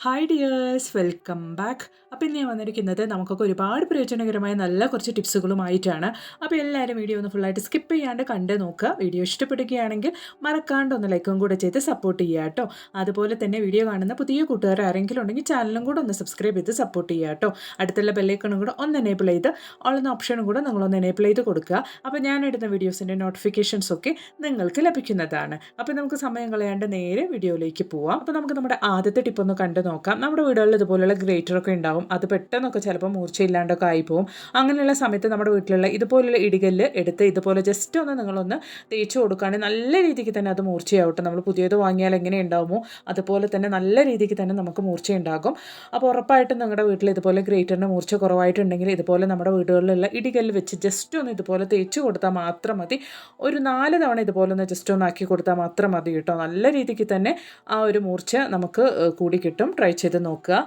Hi dears, welcome back. അപ്പോൾ ഇന്ന് ഞാൻ വന്നിരിക്കുന്നത് നമുക്കൊക്കെ ഒരുപാട് പ്രയോജനകരമായ നല്ല കുറച്ച് ടിപ്സുകളുമായിട്ടാണ്. അപ്പോൾ എല്ലാവരും വീഡിയോ ഒന്ന് ഫുള്ളായിട്ട് സ്കിപ്പ് ചെയ്യാണ്ട് കണ്ട് നോക്കുക. വീഡിയോ ഇഷ്ടപ്പെടുകയാണെങ്കിൽ മറക്കാണ്ട് ഒന്ന് ലൈക്കും കൂടെ ചെയ്ത് സപ്പോർട്ട് ചെയ്യുക കേട്ടോ. അതുപോലെ തന്നെ വീഡിയോ കാണുന്ന പുതിയ കൂട്ടുകാർ ആരെങ്കിലും ഉണ്ടെങ്കിൽ ചാനലും കൂടെ ഒന്ന് സബ്സ്ക്രൈബ് ചെയ്ത് സപ്പോർട്ട് ചെയ്യുക കേട്ടോ. അടുത്തുള്ള ബെല്ലൈക്കണും കൂടെ ഒന്ന് എനേബിൾ ചെയ്ത് ഓളുന്ന ഓപ്ഷനും കൂടെ നിങ്ങളൊന്ന് എനേബിൾ ചെയ്ത് കൊടുക്കുക. അപ്പോൾ ഞാനിടുന്ന വീഡിയോസിൻ്റെ നോട്ടിഫിക്കേഷൻസ് ഒക്കെ നിങ്ങൾക്ക് ലഭിക്കുന്നതാണ്. അപ്പോൾ നമുക്ക് സമയം കളയാണ്ട് നേരെ വീഡിയോയിലേക്ക് പോവാം. അപ്പോൾ നമുക്ക് നമ്മുടെ ആദ്യത്തെ ടിപ്പ് ഒന്ന് കണ്ടു നോക്കാം. നമ്മുടെ വീടുകളിൽ ഇതുപോലുള്ള ഗ്രേറ്ററൊക്കെ ഉണ്ടാവും. അത് പെട്ടെന്നൊക്കെ ചിലപ്പോൾ മൂർച്ചയില്ലാണ്ടൊക്കെ ആയിപ്പോവും. അങ്ങനെയുള്ള സമയത്ത് നമ്മുടെ വീട്ടിലുള്ള ഇതുപോലുള്ള ഇടികല്ല് എടുത്ത് ഇതുപോലെ ജസ്റ്റ് ഒന്ന് നിങ്ങളൊന്ന് തേച്ച് കൊടുക്കുകയാണെങ്കിൽ നല്ല രീതിക്ക് തന്നെ അത് മൂർച്ചയാവട്ടെ. നമ്മൾ പുതിയത് വാങ്ങിയാൽ എങ്ങനെ ഉണ്ടാവുമോ അതുപോലെ തന്നെ നല്ല രീതിക്ക് തന്നെ നമുക്ക് മൂർച്ചയുണ്ടാകും. അപ്പോൾ ഉറപ്പായിട്ടും നിങ്ങളുടെ വീട്ടിൽ ഇതുപോലെ ഗ്രേറ്ററിന് മൂർച്ച കുറവായിട്ടുണ്ടെങ്കിൽ ഇതുപോലെ നമ്മുടെ വീടുകളിലുള്ള ഇടികല്ല് വെച്ച് ജസ്റ്റ് ഒന്ന് ഇതുപോലെ തേച്ച് കൊടുത്താൽ മാത്രം മതി. ഒരു 4 തവണ ഇതുപോലെ ഒന്ന് ജസ്റ്റ് ഒന്ന് ആക്കി കൊടുത്താൽ മാത്രം മതി കേട്ടോ. നല്ല രീതിക്ക് തന്നെ ആ ഒരു മൂർച്ച നമുക്ക് കൂടി കിട്ടും. ട്രൈ ചെയ്ത് നോക്കുക.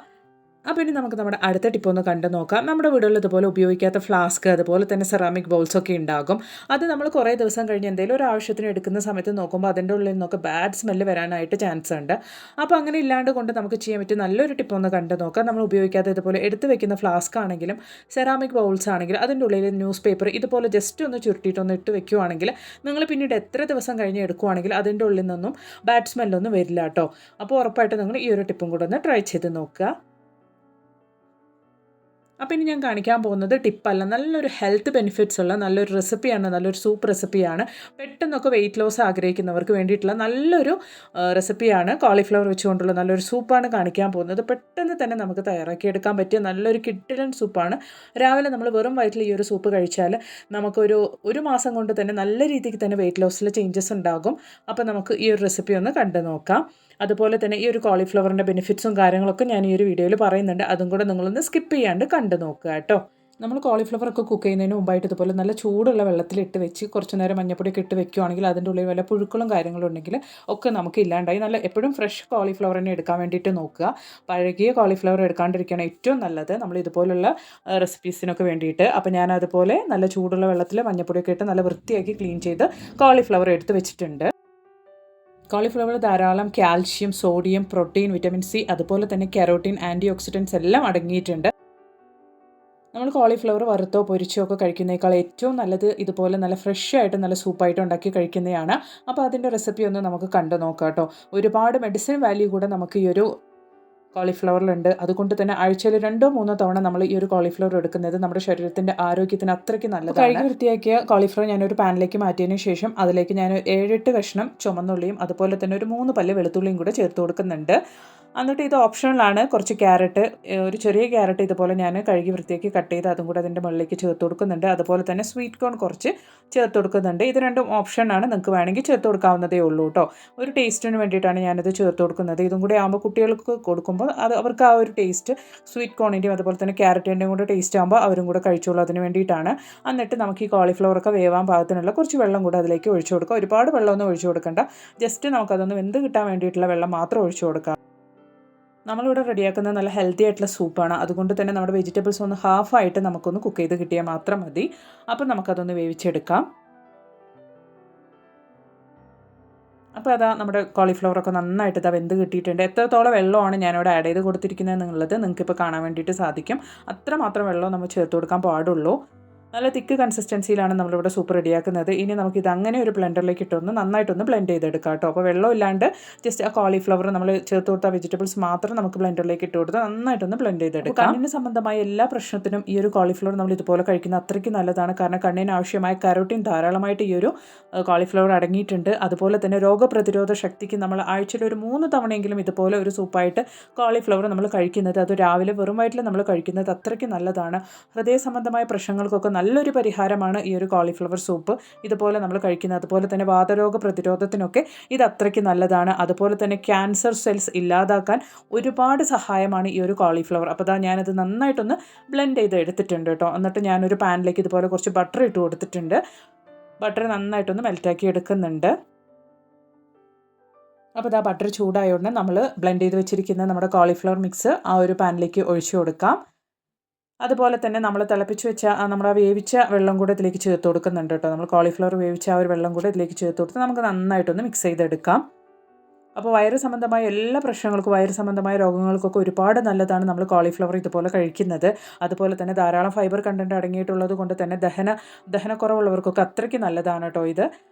അപ്പോൾ ഇനി നമുക്ക് നമ്മുടെ അടുത്ത ടിപ്പ് ഒന്ന് കണ്ടു നോക്കാം. നമ്മുടെ വീടുകളിൽ ഇതുപോലെ ഉപയോഗിക്കാത്ത ഫ്ലാസ്ക് അതുപോലെ തന്നെ സെറാമിക് ബൗൾസൊക്കെ ഉണ്ടാകും. അത് നമ്മൾ കുറേ ദിവസം കഴിഞ്ഞ് എന്തെങ്കിലും ഒരു ആവശ്യത്തിന് എടുക്കുന്ന സമയത്ത് നോക്കുമ്പോൾ അതിൻ്റെ ഉള്ളിൽ നിന്നൊക്കെ ബാഡ് സ്മെല്ല് വരാനായിട്ട് ചാൻസ് ഉണ്ട്. അപ്പോൾ അങ്ങനെ ഇല്ലാണ്ട് കൊണ്ട് നമുക്ക് ചെയ്യാൻ പറ്റിയ നല്ലൊരു ടിപ്പ് ഒന്ന് കണ്ടു നോക്കാം. നമ്മൾ ഉപയോഗിക്കാത്ത ഇതുപോലെ എടുത്ത് വെക്കുന്ന ഫ്ലാസ്ക് ആണെങ്കിലും സെറാമിക് ബൗൾസ് ആണെങ്കിലും അതിൻ്റെ ഉള്ളിൽ ന്യൂസ് പേപ്പർ ഇതുപോലെ ജസ്റ്റ് ഒന്ന് ചുരുട്ടിയിട്ടൊന്ന് ഇട്ട് വെക്കുകയാണെങ്കിൽ നിങ്ങൾ പിന്നീട് എത്ര ദിവസം കഴിഞ്ഞ് എടുക്കുകയാണെങ്കിൽ അതിൻ്റെ ഉള്ളിൽ നിന്നും ബാഡ് സ്മെല്ലൊന്നും വരില്ല കേട്ടോ. അപ്പോൾ ഉറപ്പായിട്ട് നിങ്ങൾ ഈ ഒരു ടിപ്പും കൂടെ ഒന്ന് ട്രൈ ചെയ്ത് നോക്കുക. അപ്പോൾ ഇനി ഞാൻ കാണിക്കാൻ പോകുന്നത് ടിപ്പല്ല, നല്ലൊരു ഹെൽത്ത് ബെനിഫിറ്റ്സ് ഉള്ള നല്ലൊരു റെസിപ്പിയാണ്, നല്ലൊരു സൂപ്പ് റെസിപ്പിയാണ്. പെട്ടെന്നൊക്കെ വെയിറ്റ് ലോസ് ആഗ്രഹിക്കുന്നവർക്ക് വേണ്ടിയിട്ടുള്ള നല്ലൊരു റെസിപ്പിയാണ്. കോളിഫ്ലവർ വെച്ചുകൊണ്ടുള്ള നല്ലൊരു സൂപ്പാണ് കാണിക്കാൻ പോകുന്നത്. പെട്ടെന്ന് തന്നെ നമുക്ക് തയ്യാറാക്കിയെടുക്കാൻ പറ്റിയ നല്ലൊരു കിഡിലൻ സൂപ്പാണ്. രാവിലെ നമ്മൾ വെറും വയറ്റിൽ ഈ ഒരു സൂപ്പ് കഴിച്ചാൽ നമുക്കൊരു മാസം കൊണ്ട് തന്നെ നല്ല രീതിക്ക് തന്നെ വെയിറ്റ് ലോസിൽ ചേഞ്ചസ് ഉണ്ടാകും. അപ്പോൾ നമുക്ക് ഈ ഒരു റെസിപ്പി ഒന്ന് കണ്ടു നോക്കാം. അതുപോലെ തന്നെ ഈ ഒരു കോളിഫ്ലവറിൻ്റെ ബെനിഫിറ്റ്സും കാര്യങ്ങളൊക്കെ ഞാൻ ഈ ഒരു വീഡിയോയിൽ പറയുന്നുണ്ട്. അതും കൂടെ നിങ്ങളൊന്ന് സ്കിപ്പ് ചെയ്യാണ്ട് കണ്ടു നോക്കുക കേട്ടോ. നമ്മൾ കോളിഫ്ലവറൊക്കെ കുക്ക് ചെയ്യുന്നതിന് മുമ്പായിട്ട് ഇതുപോലെ നല്ല ചൂടുള്ള വെള്ളത്തിലിട്ട് വെച്ച് കുറച്ച് നേരം മഞ്ഞപ്പൊടിയൊക്കെ ഇട്ട് വെക്കുകയാണെങ്കിൽ അതിൻ്റെ ഉള്ളിൽ വല്ല പുഴുക്കളും കാര്യങ്ങളും ഉണ്ടെങ്കിൽ ഒക്കെ നമുക്ക് ഇല്ലാണ്ടായി. നല്ല എപ്പോഴും ഫ്രഷ് കോളിഫ്ലവർ തന്നെ എടുക്കാൻ വേണ്ടിയിട്ട് നോക്കുക. പഴകിയ കോളിഫ്ലവർ എടുക്കാണ്ടിരിക്കുകയാണ് ഏറ്റവും നല്ലത് നമ്മൾ ഇതുപോലുള്ള റെസിപ്പീസിനൊക്കെ വേണ്ടിയിട്ട്. അപ്പോൾ ഞാൻ അതുപോലെ നല്ല ചൂടുള്ള വെള്ളത്തിൽ മഞ്ഞപ്പൊടിയൊക്കെ ഇട്ട് നല്ല വൃത്തിയാക്കി ക്ലീൻ ചെയ്ത് കോളിഫ്ലവർ എടുത്ത് വെച്ചിട്ടുണ്ട്. കോളിഫ്ലവർ ധാരാളം calcium, sodium, protein, vitamin C അതുപോലെ തന്നെ കെരോട്ടിൻ, ആൻറ്റി ഓക്സിഡൻസ് എല്ലാം അടങ്ങിയിട്ടുണ്ട്. നമ്മൾ കോളിഫ്ലവർ വറുത്തോ പൊരിച്ചോ ഒക്കെ കഴിക്കുന്നതിനേക്കാൾ ഏറ്റവും നല്ലത് ഇതുപോലെ നല്ല ഫ്രഷ് ആയിട്ട് നല്ല സൂപ്പായിട്ട് ഉണ്ടാക്കി കഴിക്കുന്നതാണ്. അപ്പോൾ അതിൻ്റെ റെസിപ്പി ഒന്ന് നമുക്ക് കണ്ടു നോക്കാം കേട്ടോ. ഒരുപാട് മെഡിസിൻ വാല്യൂ കൂടെ നമുക്ക് ഈ ഒരു കോളിഫ്ലവറിലുണ്ട്. അതുകൊണ്ട് തന്നെ ആഴ്ചയിൽ 2-3 തവണ നമ്മൾ ഈ ഒരു കോളിഫ്ലവർ എടുക്കുന്നത് നമ്മുടെ ശരീരത്തിൻ്റെ ആരോഗ്യത്തിന് അത്രയ്ക്ക് നല്ലതാണ്. കഴുകി വൃത്തിയാക്കിയ കോളിഫ്ലവർ ഞാനൊരു പാനിലേക്ക് മാറ്റിയതിന് ശേഷം അതിലേക്ക് ഞാൻ 7-8 കഷ്ണം ചുമന്നുള്ളിയും അതുപോലെ തന്നെ ഒരു 3 പല്ല് വെളുത്തുള്ളിയും കൂടെ ചേർത്ത് കൊടുക്കുന്നുണ്ട്. എന്നിട്ട് ഇത് ഓപ്ഷണലാണ്. കുറച്ച് ക്യാരറ്റ്, ഒരു ചെറിയ ക്യാരറ്റ് ഇതുപോലെ ഞാൻ കഴുകി വൃത്തിയാക്കി കട്ട് ചെയ്ത് അതും കൂടെ അതിൻ്റെ മുകളിലേക്ക് ചേർത്ത് കൊടുക്കുന്നുണ്ട്. അതുപോലെ തന്നെ സ്വീറ്റ് കോൺ കുറച്ച് ചേർത്ത് കൊടുക്കുന്നുണ്ട്. ഇത് രണ്ടും ഓപ്ഷനാണ്, നിങ്ങൾക്ക് വേണമെങ്കിൽ ചേർത്ത് കൊടുക്കാവുന്നതേ ഉള്ളൂ കേട്ടോ. ഒരു ടേസ്റ്റിന് വേണ്ടിയിട്ടാണ് ഞാനിത് ചേർത്ത് കൊടുക്കുന്നത്. ഇതും കൂടെ ആകുമ്പോൾ കുട്ടികൾക്ക് കൊടുക്കുമ്പോൾ അവർക്ക് ആ ഒരു ടേസ്റ്റ് സ്വീറ്റ് കോണിൻ്റെയും അതുപോലെ തന്നെ ക്യാരറ്റിൻ്റെയും കൂടെ ടേസ്റ്റ് ആകുമ്പോൾ അവരും കൂടെ കഴിച്ചോളൂ. അതിന് വേണ്ടിയിട്ടാണ്. എന്നിട്ട് നമുക്ക് ഈ കോളിഫ്ലവറൊക്കെ വേവാൻ പാകത്തിനുള്ള കുറച്ച് വെള്ളം കൂടെ അതിലേക്ക് ഒഴിച്ചു കൊടുക്കുക. ഒരുപാട് വെള്ളമൊന്നും ഒഴിച്ചു കൊടുക്കണ്ട, ജസ്റ്റ് നമുക്കതൊന്ന് വെന്ത് കിട്ടാൻ വേണ്ടിയിട്ടുള്ള വെള്ളം മാത്രം ഒഴിച്ചു കൊടുക്കാം. നമ്മളിവിടെ റെഡിയാക്കുന്ന നല്ല ഹെൽത്തി ആയിട്ടുള്ള സൂപ്പാണ്. അതുകൊണ്ട് തന്നെ നമ്മുടെ വെജിറ്റബിൾസ് ഒന്ന് ഹാഫായിട്ട് നമുക്കൊന്ന് കുക്ക് ചെയ്ത് കിട്ടിയാൽ മാത്രം മതി. അപ്പം നമുക്കതൊന്ന് വേവിച്ചെടുക്കാം. അപ്പോൾ അതാ നമ്മുടെ കോളിഫ്ലവറൊക്കെ നന്നായിട്ട് ഇതാ വെന്ത് കിട്ടിയിട്ടുണ്ട്. എത്രത്തോളം വെള്ളമാണ് ഞാനിവിടെ ആഡ് ചെയ്ത് കൊടുത്തിരിക്കുന്നത് എന്നുള്ളത് നിങ്ങൾക്കിപ്പോൾ കാണാൻ വേണ്ടിയിട്ട് സാധിക്കും. അത്രമാത്രം വെള്ളം നമ്മൾ ചേർത്ത് കൊടുക്കാൻ പാടുള്ളൂ. നല്ല തിക്ക് കൺസിസ്റ്റൻസിയിലാണ് നമ്മളിവിടെ സൂപ്പ് റെഡിയാക്കുന്നത്. ഇനി നമുക്കിത് അങ്ങനെ ഒരു ബ്ലെൻഡറിലേക്ക് ഇട്ടൊന്ന് നന്നായിട്ടൊന്ന് ബ്ലെൻഡ് ചെയ്തെടുക്കാം കേട്ടോ. അപ്പോൾ വെള്ളം ഇല്ലാണ്ട് ജസ്റ്റ് ആ കോളിഫ്ലവർ നമ്മൾ ചേർത്ത് കൊടുത്ത വെജിറ്റബിൾസ് മാത്രം നമുക്ക് ബ്ലെൻഡറിലേക്ക് ഇട്ട് കൊടുത്ത് നന്നായിട്ടൊന്ന് ബ്ലെൻഡ് ചെയ്തെടുക്കാം. കണ്ണിന് സംബന്ധമായ എല്ലാ പ്രശ്നത്തിനും ഈ ഒരു കോളിഫ്ലവർ നമ്മൾ ഇതുപോലെ കഴിക്കുന്നത് അത്രയ്ക്ക് നല്ലതാണ്. കാരണം കണ്ണിന് ആവശ്യമായ കരോട്ടിൻ ധാരാളമായിട്ട് ഈ ഒരു കോളിഫ്ലവർ അടങ്ങിയിട്ടുണ്ട്. അതുപോലെ തന്നെ രോഗപ്രതിരോധ ശക്തിക്ക് നമ്മൾ ആഴ്ചയിൽ ഒരു 3 തവണയെങ്കിലും ഇതുപോലെ ഒരു സൂപ്പായിട്ട് കോളിഫ്ലവർ നമ്മൾ കഴിക്കുന്നത്, അത് രാവിലെ വെറും വയറ്റിൽ നമ്മൾ കഴിക്കുന്നത് അത്രയ്ക്ക് നല്ലതാണ്. ഹൃദയ സംബന്ധമായ പ്രശ്നങ്ങൾക്കൊക്കെ നല്ലൊരു പരിഹാരമാണ് ഈ ഒരു കോളിഫ്ലവർ സൂപ്പ് ഇതുപോലെ നമ്മൾ കഴിക്കുന്നത്. അതുപോലെ തന്നെ വാതരോഗ പ്രതിരോധത്തിനൊക്കെ ഇത് അത്രയ്ക്ക് നല്ലതാണ്. അതുപോലെ തന്നെ ക്യാൻസർ സെൽസ് ഇല്ലാതാക്കാൻ ഒരുപാട് സഹായമാണ് ഈ ഒരു കോളിഫ്ലവർ. അപ്പോൾ അതാ ഞാനത് നന്നായിട്ടൊന്ന് ബ്ലെൻഡ് ചെയ്ത് എടുത്തിട്ടുണ്ട് കേട്ടോ. എന്നിട്ട് ഞാനൊരു പാനിലേക്ക് ഇതുപോലെ കുറച്ച് ബട്ടർ ഇട്ട് കൊടുത്തിട്ടുണ്ട്. ബട്ടർ നന്നായിട്ടൊന്ന് മെൽറ്റാക്കി എടുക്കുന്നുണ്ട്. അപ്പോൾ ഇതാ ബട്ടർ ചൂടായതുകൊണ്ട് നമ്മൾ ബ്ലെൻഡ് ചെയ്ത് വെച്ചിരിക്കുന്ന നമ്മുടെ കോളിഫ്ലവർ മിക്സ് ആ ഒരു പാനിലേക്ക് ഒഴിച്ചു കൊടുക്കാം. അതുപോലെ തന്നെ നമ്മൾ തിളപ്പിച്ച് വെച്ച നമ്മുടെ വേവിച്ച വെള്ളം കൂടെ ഇതിലേക്ക് ചേർത്ത് കൊടുക്കുന്നുണ്ട് കേട്ടോ. നമ്മൾ കോളിഫ്ലവർ വേവിച്ച ആ ഒരു വെള്ളം കൂടെ ഇതിലേക്ക് ചേർത്ത് കൊടുത്ത് നമുക്ക് നന്നായിട്ടൊന്ന് മിക്സ് ചെയ്തെടുക്കാം. അപ്പോൾ വയറ് സംബന്ധമായ എല്ലാ പ്രശ്നങ്ങൾക്കും വയറ് സംബന്ധമായ രോഗങ്ങൾക്കൊക്കെ ഒരുപാട് നല്ലതാണ് നമ്മൾ കോളിഫ്ലവർ ഇതുപോലെ കഴിക്കുന്നത്. അതുപോലെ തന്നെ ധാരാളം ഫൈബർ കണ്ടൻറ്റ് അടങ്ങിയിട്ടുള്ളത് കൊണ്ട് തന്നെ ദഹനക്കുറവുള്ളവർക്കൊക്കെ അത്രയ്ക്ക് നല്ലതാണ് കേട്ടോ ഇത്.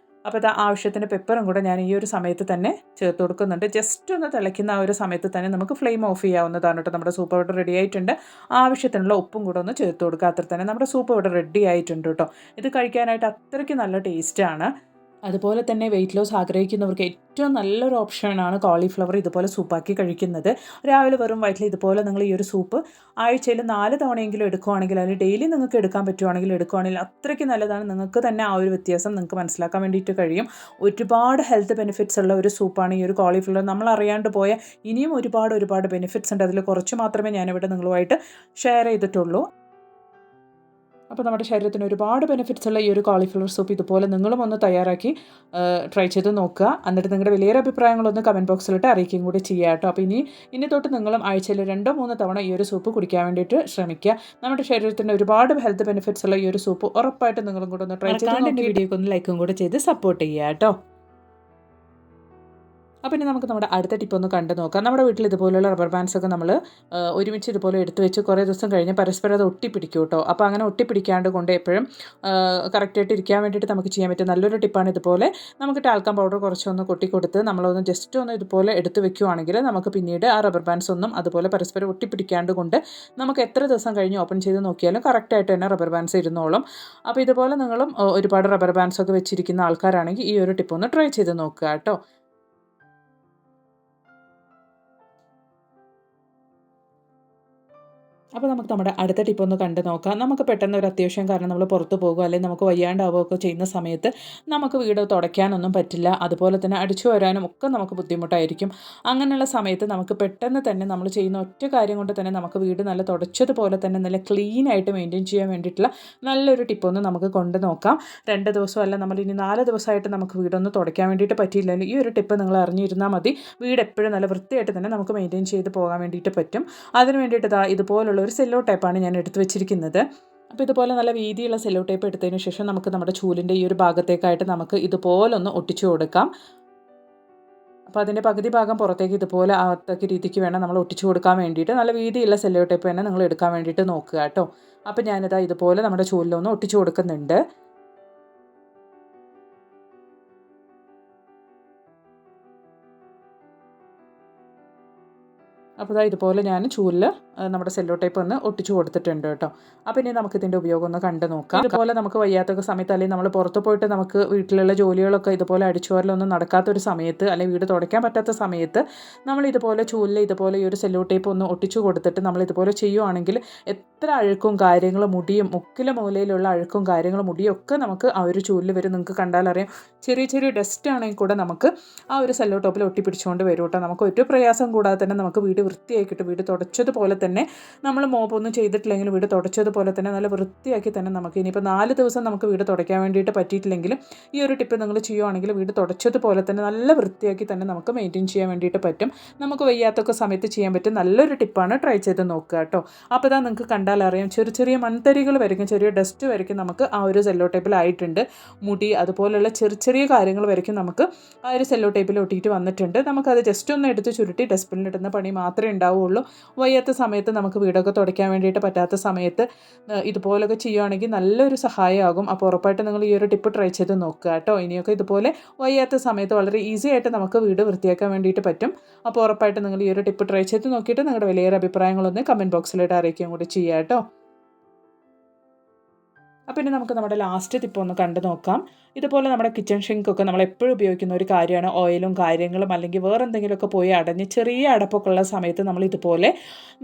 അപ്പോൾ ഇത് ആവശ്യത്തിന് പെപ്പറും കൂടെ ഞാൻ ഈ ഒരു സമയത്ത് തന്നെ ചേർത്ത് കൊടുക്കുന്നുണ്ട്. ജസ്റ്റ് ഒന്ന് തിളയ്ക്കുന്ന ആ ഒരു സമയത്ത് തന്നെ നമുക്ക് ഫ്ലെയിം ഓഫ് ചെയ്യാവുന്നതാണ് കേട്ടോ. നമ്മുടെ സൂപ്പ് ഇവിടെ റെഡി ആയിട്ടുണ്ട്. ആവശ്യത്തിനുള്ള ഉപ്പും കൂടെ ഒന്ന് ചേർത്ത് കൊടുക്കുക. അത്ര തന്നെ നമ്മുടെ സൂപ്പ് ഇവിടെ റെഡി ആയിട്ടുണ്ട് കേട്ടോ. ഇത് കഴിക്കാനായിട്ട് അത്രയ്ക്ക് നല്ല ടേസ്റ്റാണ്. അതുപോലെ തന്നെ വെയിറ്റ് ലോസ് ആഗ്രഹിക്കുന്നവർക്ക് ഏറ്റവും നല്ലൊരു ഓപ്ഷനാണ് കോളിഫ്ലവർ ഇതുപോലെ സൂപ്പാക്കി കഴിക്കുന്നത്. രാവിലെ വെറും വയറ്റിൽ ഇതുപോലെ നിങ്ങൾ ഈ ഒരു സൂപ്പ് ആഴ്ചയിൽ 4 തവണയെങ്കിലും എടുക്കുകയാണെങ്കിൽ, അല്ലെങ്കിൽ ഡെയിലി നിങ്ങൾക്ക് എടുക്കാൻ പറ്റുവാണെങ്കിൽ എടുക്കുകയാണെങ്കിൽ അത്രയ്ക്ക് നല്ലതാണ്. നിങ്ങൾക്ക് തന്നെ ആ ഒരു വ്യത്യാസം നിങ്ങൾക്ക് മനസ്സിലാക്കാൻ വേണ്ടിയിട്ട് കഴിയും. ഒരുപാട് ഹെൽത്ത് ബെനിഫിറ്റ്സ് ഉള്ള ഒരു സൂപ്പാണ് ഈ ഒരു കോളിഫ്ലവർ. നമ്മൾ അറിയാണ്ട് പോയ ഇനിയും ഒരുപാട് ബെനിഫിറ്റ്സ് ഉണ്ട്. അതിൽ കുറച്ച് മാത്രമേ ഞാനിവിടെ നിങ്ങളുമായിട്ട് ഷെയർ ചെയ്തിട്ടുള്ളൂ. അപ്പോൾ നമ്മുടെ ശരീരത്തിന് ഒരുപാട് ബെനിഫിറ്റ്സ് ഉള്ള ഈ ഒരു കോളിഫ്ലവർ സൂപ്പ് ഇതുപോലെ നിങ്ങളും ഒന്ന് തയ്യാറാക്കി ട്രൈ ചെയ്ത് നോക്കുക. എന്നിട്ട് നിങ്ങളുടെ വലിയൊരു അഭിപ്രായങ്ങളൊന്ന് കമൻറ്റ് ബോക്സിലിട്ട് അറിയിക്കുകയും കൂടി ചെയ്യുക കേട്ടോ. അപ്പോൾ ഇനി തൊട്ട് നിങ്ങളും ആഴ്ചയിൽ 2-3 തവണ ഈ ഒരു സൂപ്പ് കുടിക്കാൻ വേണ്ടിയിട്ട് ശ്രമിക്കുക. നമ്മുടെ ശരീരത്തിന് ഒരുപാട് ഹെൽത്ത് ബെനിഫിറ്റ്സ് ഉള്ള ഈ ഒരു സൂപ്പ് ഉറപ്പായിട്ട് നിങ്ങളും കൂടെ ഒന്ന് ട്രൈ ചെയ്ത് എൻ്റെ വീഡിയോക്ക് ഒന്ന് ലൈക്കും കൂടെ ചെയ്ത് സപ്പോർട്ട് ചെയ്യുക കേട്ടോ. അപ്പോൾ ഇനി നമുക്ക് നമ്മുടെ അടുത്ത ടിപ്പ് ഒന്ന് കണ്ടു നോക്കാം. നമ്മുടെ വീട്ടിൽ ഇതുപോലുള്ള റബ്ബർ ബാൻഡ്സൊക്കെ നമ്മൾ ഒരുമിച്ച് ഇതുപോലെ എടുത്തു വെച്ച് കുറേ ദിവസം കഴിഞ്ഞ് പരസ്പരം അത് ഒട്ടിപ്പിടിക്കും കേട്ടോ. അപ്പോൾ അങ്ങനെ ഒട്ടിപ്പിടിക്കാണ്ട് കൊണ്ട് എപ്പോഴും കറക്റ്റായിട്ട് ഇരിക്കാൻ വേണ്ടിയിട്ട് നമുക്ക് ചെയ്യാൻ പറ്റും നല്ലൊരു ടിപ്പാണ് ഇതുപോലെ. നമുക്ക് ടാൽക്കം പൗഡർ കുറച്ചൊന്ന് കൊട്ടിക്കൊടുത്ത് നമ്മളൊന്ന് ജസ്റ്റ് ഒന്ന് ഇതുപോലെ എടുത്ത് വെക്കുകയാണെങ്കിൽ നമുക്ക് പിന്നീട് ആ റബ്ബർ ബാൻഡ്സ് ഒന്നും അതുപോലെ പരസ്പരം ഒട്ടിപ്പിടിക്കാണ്ട് കൊണ്ട് നമുക്ക് എത്ര ദിവസം കഴിഞ്ഞ് ഓപ്പൺ ചെയ്ത് നോക്കിയാലും കറക്റ്റായിട്ട് തന്നെ റബ്ബർ ബാൻഡ്സ് ഇരുന്നോളും. അപ്പോൾ ഇതുപോലെ നിങ്ങളും ഒരുപാട് റബ്ബർ ബാൻഡ്സൊക്കെ വെച്ചിരിക്കുന്ന ആൾക്കാരാണെങ്കിൽ ഈ ഒരു ടിപ്പ് ഒന്ന് ട്രൈ ചെയ്ത് നോക്കുക കേട്ടോ. അപ്പോൾ നമുക്ക് നമ്മുടെ അടുത്ത ടിപ്പ് ഒന്ന് കണ്ടു നോക്കാം. നമുക്ക് പെട്ടെന്ന് ഒരു അത്യാവശ്യം കാരണം നമ്മൾ പുറത്ത് പോകുക അല്ലെങ്കിൽ നമുക്ക് വയ്യാണ്ടാവുകയൊക്കെ ചെയ്യുന്ന സമയത്ത് നമുക്ക് വീട് തുടയ്ക്കാനൊന്നും പറ്റില്ല. അതുപോലെ തന്നെ അടിച്ചു വരാനും ഒക്കെ നമുക്ക് ബുദ്ധിമുട്ടായിരിക്കും. അങ്ങനെയുള്ള സമയത്ത് നമുക്ക് പെട്ടെന്ന് തന്നെ നമ്മൾ ചെയ്യുന്ന ഒറ്റ കാര്യം കൊണ്ട് തന്നെ നമുക്ക് വീട് നല്ല തുടച്ചതുപോലെ തന്നെ നല്ല ക്ലീൻ ആയിട്ട് മെയിൻറ്റെയിൻ ചെയ്യാൻ വേണ്ടിയിട്ടുള്ള നല്ലൊരു ടിപ്പൊന്ന് നമുക്ക് കൊണ്ട് നോക്കാം. 2 ദിവസമല്ല, നമ്മൾ ഇനി 4 ദിവസമായിട്ട് നമുക്ക് വീടൊന്ന് തുടയ്ക്കാൻ വേണ്ടിയിട്ട് പറ്റിയില്ലെങ്കിൽ ഈ ഒരു ടിപ്പ് നിങ്ങൾ അറിഞ്ഞിരുന്നാൽ മതി. വീട് എപ്പോഴും നല്ല വൃത്തിയായിട്ട് തന്നെ നമുക്ക് മെയിൻറ്റെയിൻ ചെയ്ത് പോകാൻ വേണ്ടിയിട്ട് പറ്റും. അതിന് വേണ്ടിയിട്ട് ഇതുപോലുള്ള ഒരു സെല്ലോ ടേപ്പാണ് ഞാൻ എടുത്ത് വെച്ചിരിക്കുന്നത്. അപ്പോൾ ഇതുപോലെ നല്ല വീതിയുള്ള സെല്ലോ ടേപ്പ് എടുത്തതിന് ശേഷം നമുക്ക് നമ്മുടെ ചൂലിൻ്റെ ഈ ഒരു ഭാഗത്തേക്കായിട്ട് നമുക്ക് ഇതുപോലൊന്ന് ഒട്ടിച്ചു കൊടുക്കാം. അപ്പോൾ അതിൻ്റെ പകുതി ഭാഗം പുറത്തേക്ക് ഇതുപോലെ ആകത്തക്ക രീതിക്ക് വേണം നമ്മൾ ഒട്ടിച്ചു കൊടുക്കാൻ വേണ്ടിയിട്ട്. നല്ല വീതിയുള്ള സെല്ലോ ടേപ്പ് തന്നെ നിങ്ങൾ എടുക്കാൻ വേണ്ടിയിട്ട് നോക്കുക കേട്ടോ. അപ്പോൾ ഞാനിതാ ഇതുപോലെ നമ്മുടെ ചൂലിലൊന്ന് ഒട്ടിച്ചു കൊടുക്കുന്നുണ്ട്. അപ്പോൾ ഇതുപോലെ ഞാൻ ചൂലിൽ നമ്മുടെ സെല്ലോ ടേപ്പ് ഒന്ന് ഒട്ടിച്ചു കൊടുത്തിട്ടുണ്ട് കേട്ടോ. അപ്പോൾ ഇനി നമുക്കിതിൻ്റെ ഉപയോഗം ഒന്ന് കണ്ടു നോക്കാം. ഇതുപോലെ നമുക്ക് വയ്യാത്തൊക്കെ സമയത്ത് അല്ലെങ്കിൽ നമ്മൾ പുറത്ത് പോയിട്ട് നമുക്ക് വീട്ടിലുള്ള ജോലികളൊക്കെ ഇതുപോലെ അടിച്ചുവാരലൊന്നും നടക്കാത്തൊരു സമയത്ത് അല്ലെങ്കിൽ വീട് തുടയ്ക്കാൻ പറ്റാത്ത സമയത്ത് നമ്മൾ ഇതുപോലെ ചൂലിൽ ഇതുപോലെ ഈ ഒരു സെല്ലോ ടേപ്പ് ഒന്ന് ഒട്ടിച്ചു കൊടുത്തിട്ട് നമ്മൾ ഇതുപോലെ ചെയ്യുവാണെങ്കിൽ എത്ര അഴുക്കും കാര്യങ്ങളും മുടിയും മുക്കിലെ മൂലയിലുള്ള അഴുക്കും കാര്യങ്ങളും മുടിയൊക്കെ നമുക്ക് ആ ഒരു ചൂലിൽ വരും. നിങ്ങൾക്ക് കണ്ടാലറിയാം, ചെറിയ ഡസ്റ്റ് ആണെങ്കിൽ കൂടെ നമുക്ക് ആ ഒരു സെല്ലോ ടോപ്പിൽ ഒട്ടിപ്പിടിച്ചുകൊണ്ട് വരും കേട്ടോ. നമുക്ക് ഒരു പ്രയാസം കൂടാതെ തന്നെ നമുക്ക് വീട് വൃത്തിയായി കിട്ടും. വീട് തുടച്ചതുപോലെ തന്നെ നമ്മൾ മോപ്പൊന്നും ചെയ്തിട്ടില്ലെങ്കിലും വീട് തുടച്ചതുപോലെ തന്നെ നല്ല വൃത്തിയാക്കി തന്നെ നമുക്ക് ഇനിയിപ്പോൾ 4 ദിവസം നമുക്ക് വീട് തുടയ്ക്കാൻ വേണ്ടിയിട്ട് പറ്റിയിട്ടില്ലെങ്കിലും ഈ ഒരു ടിപ്പ് നിങ്ങൾ ചെയ്യുവാണെങ്കിൽ വീട് തുടച്ചതുപോലെ തന്നെ നല്ല വൃത്തിയാക്കി തന്നെ നമുക്ക് മെയിൻറ്റെയിൻ ചെയ്യാൻ വേണ്ടിയിട്ട് പറ്റും. നമുക്ക് വയ്യാത്തൊക്കെ സമയത്ത് ചെയ്യാൻ പറ്റും നല്ലൊരു ടിപ്പാണ്. ട്രൈ ചെയ്ത് നോക്കുക കേട്ടോ. അപ്പോൾ നിങ്ങൾക്ക് കണ്ടാൽ അറിയാം, ചെറിയ മൺതരികൾ വരയ്ക്കും, ചെറിയ ഡസ്റ്റ് വരയ്ക്കും നമുക്ക് ആ ഒരു സെല്ലോ ടേപ്പിലായിട്ടുണ്ട്. മുടി അതുപോലെയുള്ള ചെറിയ കാര്യങ്ങൾ വരയ്ക്കും നമുക്ക് ആ ഒരു സെല്ലോ ടേപ്പിൽ ഒട്ടിയിട്ട് വന്നിട്ടുണ്ട്. നമുക്കത് ജസ്റ്റ് ഒന്ന് എടുത്ത് ചുരുട്ടി ഡസ്റ്റ്ബിന്നിലിടുന്ന പണി മാത്രമേ ഉണ്ടാവുള്ളൂ. വയ്യാത്ത സമയത്ത് നമുക്ക് വീടൊക്കെ തുടയ്ക്കാൻ വേണ്ടിയിട്ട് പറ്റാത്ത സമയത്ത് ഇതുപോലൊക്കെ ചെയ്യുകയാണെങ്കിൽ നല്ലൊരു സഹായമാകും. അപ്പോൾ ഉറപ്പായിട്ട് നിങ്ങൾ ഈ ഒരു ടിപ്പ് ട്രൈ ചെയ്ത് നോക്കുക കേട്ടോ. ഇനിയൊക്കെ ഇതുപോലെ വയ്യാത്ത സമയത്ത് വളരെ ഈസി ആയിട്ട് നമുക്ക് വീട് വൃത്തിയാക്കാൻ വേണ്ടിയിട്ട് പറ്റും. അപ്പോൾ ഉറപ്പായിട്ട് നിങ്ങൾ ഈ ഒരു ടിപ്പ് ട്രൈ ചെയ്ത് നോക്കിയിട്ട് നിങ്ങളുടെ വലിയൊരു അഭിപ്രായങ്ങളൊന്ന് കമൻറ്റ് ബോക്സിലായിട്ട് അറിയിക്കുകയും കൂടി ചെയ്യുക കേട്ടോ. അപ്പോൾ ഇനി നമുക്ക് നമ്മുടെ ലാസ്റ്റ് ടിപ്പ് ഒന്ന് കണ്ടു നോക്കാം. ഇതുപോലെ നമ്മുടെ കിച്ചൺ ഷിങ്കൊക്കെ നമ്മൾ എപ്പോഴും ഉപയോഗിക്കുന്ന ഒരു കാര്യമാണ്. ഓയിലും കാര്യങ്ങളും അല്ലെങ്കിൽ വേറെ എന്തെങ്കിലുമൊക്കെ പോയി അടഞ്ഞ് ചെറിയ അടപ്പൊക്കെ ഉള്ള സമയത്ത് നമ്മൾ ഇതുപോലെ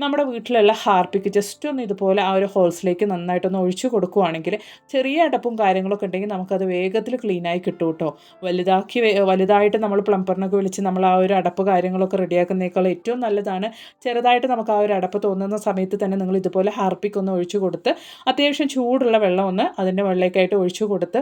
നമ്മുടെ വീട്ടിലുള്ള ഹാർപ്പിക്ക് ജസ്റ്റ് ഒന്ന് ഇതുപോലെ ആ ഒരു ഹോൾസിലേക്ക് നന്നായിട്ടൊന്ന് ഒഴിച്ചു കൊടുക്കുകയാണെങ്കിൽ ചെറിയ അടപ്പും കാര്യങ്ങളൊക്കെ ഉണ്ടെങ്കിൽ നമുക്കത് വേഗത്തിൽ ക്ലീനായി കിട്ടും കേട്ടോ. വലുതായിട്ട് നമ്മൾ പ്ലംബറിനൊക്കെ വിളിച്ച് നമ്മൾ ആ ഒരു അടപ്പ് കാര്യങ്ങളൊക്കെ റെഡിയാക്കുന്നതിനേക്കാൾ ഏറ്റവും നല്ലതാണ് ചെറുതായിട്ട് നമുക്ക് ആ ഒരു അടപ്പ് തോന്നുന്ന സമയത്ത് തന്നെ നിങ്ങൾ ഇതുപോലെ ഹാർപ്പിക്ക് ഒന്ന് ഒഴിച്ചു കൊടുത്ത് അത്യാവശ്യം ചൂടുള്ള വെള്ളം ഒന്ന് അതിൻ്റെ വെള്ളേക്കായിട്ട് ഒഴിച്ചു കൊടുത്ത്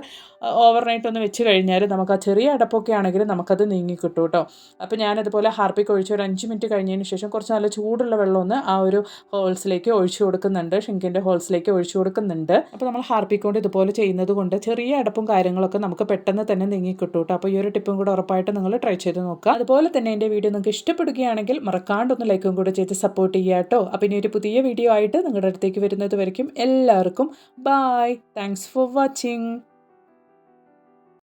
ഓവർനൈറ്റ് ഒന്ന് വെച്ച് കഴിഞ്ഞാൽ നമുക്ക് ആ ചെറിയ അടപ്പൊക്കെ ആണെങ്കിലും നമുക്കത് നീങ്ങി കിട്ടും കേട്ടോ. അപ്പോൾ ഞാനതുപോലെ ഹാർപ്പിക്ക് ഒഴിച്ച് ഒരു 5 മിനിറ്റ് കഴിഞ്ഞതിന് ശേഷം കുറച്ച് നല്ല ചൂടുള്ള വെള്ളം ഒന്ന് ആ ഒരു ഹോൾസിലേക്ക് ഒഴിച്ചു കൊടുക്കുന്നുണ്ട്, ഷിങ്കിൻ്റെ ഹോൾസിലേക്ക് ഒഴിച്ചു കൊടുക്കുന്നുണ്ട്. അപ്പോൾ നമ്മൾ ഹാർപ്പിക്ക് കൊണ്ട് ഇതുപോലെ ചെയ്യുന്നത് കൊണ്ട് ചെറിയ അടപ്പും കാര്യങ്ങളൊക്കെ നമുക്ക് പെട്ടെന്ന് തന്നെ നീങ്ങി കിട്ടും കേട്ടോ. അപ്പോൾ ഈ ഒരു ടിപ്പും കൂടെ ഉറപ്പായിട്ട് നിങ്ങൾ ട്രൈ ചെയ്ത് നോക്കുക. അതുപോലെ തന്നെ എൻ്റെ വീഡിയോ നിങ്ങൾക്ക് ഇഷ്ടപ്പെടുകയാണെങ്കിൽ മറക്കാണ്ടൊന്ന് ലൈക്കും കൂടെ ചെയ്ത് സപ്പോർട്ട് ചെയ്യുക കേട്ടോ. അപ്പോൾ ഇനി ഒരു പുതിയ വീഡിയോ ആയിട്ട് നിങ്ങളുടെ അടുത്തേക്ക് വരുന്നത് വരയ്ക്കും എല്ലാവർക്കും ബൈ. Thanks for watching.